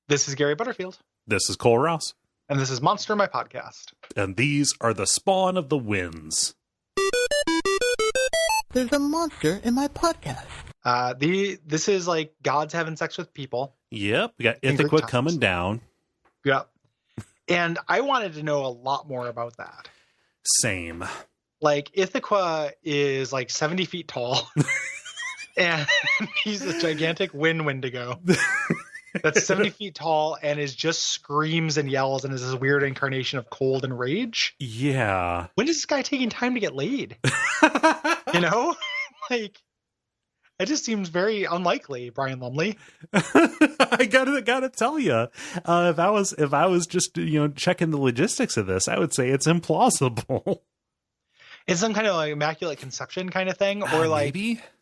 This is Gary Butterfield. This is Cole Ross. And this is Monster, my podcast. And these are the spawn of the Winds. There's a monster in my podcast. This is like gods having sex with people. Yep, we got Ithaca coming down. Yep. And I wanted to know a lot more about that. Same. Like, Ithaca is like 70 feet tall. And he's a gigantic Wendigo. That's 70 feet tall and just screams and yells and is this weird incarnation of cold and rage. Yeah. When is this guy taking time to get laid? You know? Like, it just seems very unlikely, Brian Lumley. I gotta tell you, if I was just checking the logistics of this, I would say it's implausible. It's some kind of like immaculate conception kind of thing, or like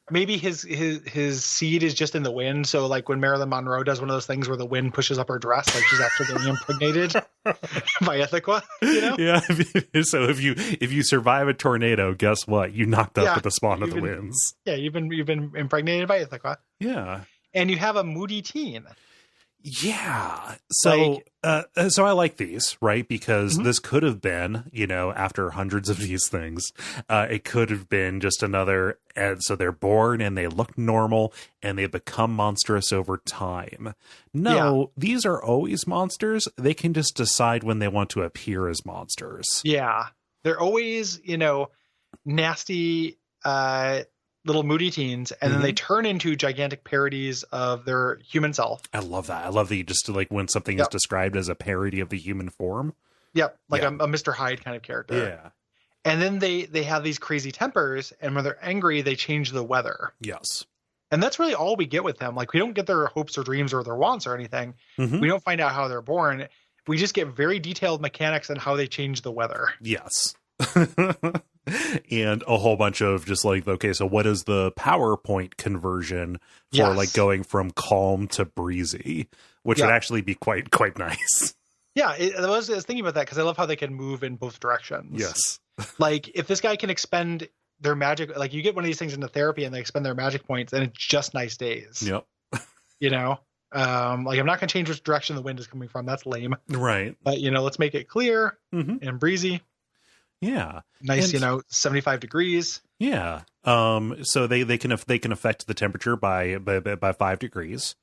maybe his seed is just in the wind. So like when Marilyn Monroe does one of those things where the wind pushes up her dress, like she's actually getting impregnated by Ithaca, you know? Yeah. So if you survive a tornado, guess what? You knocked up with the spawn of the Winds. Yeah, you've been impregnated by Ithaca. Yeah. And you have a moody teen. Yeah. So so I like these, right? Because this could have been, after hundreds of these things, it could have been just another, and so they're born and they look normal and they become monstrous over time. No, these are always monsters. They can just decide when they want to appear as monsters. Yeah. They're always, nasty, little moody teens, and then they turn into gigantic parodies of their human self. I love that. I love that you just when something is described as a parody of the human form. Yep. Like a Mr. Hyde kind of character. Yeah. And then they have these crazy tempers, and when they're angry, they change the weather. Yes. And that's really all we get with them. Like, we don't get their hopes or dreams or their wants or anything. We don't find out how they're born. We just get very detailed mechanics on how they change the weather. Yes. And a whole bunch of just like, okay, so what is the PowerPoint conversion for like going from calm to breezy, which would actually be quite nice. Yeah, I was thinking about that because I love how they can move in both directions. Yes. Like, if this guy can expend their magic, like you get one of these things into therapy and they expend their magic points and it's just nice days. Yep. Like, I'm not going to change which direction the wind is coming from. That's lame. Right. But, let's make it clear and breezy. Yeah. Nice, 75 degrees. Yeah. So they can affect the temperature by 5 degrees.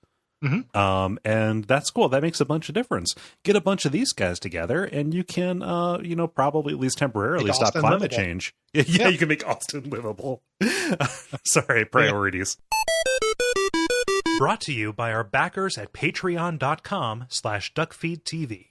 And that's cool. That makes a bunch of difference. Get a bunch of these guys together and you can probably at least temporarily stop climate change. Yeah, you can make Austin livable. Sorry, priorities. Brought to you by our backers at patreon.com/Duckfeed.tv.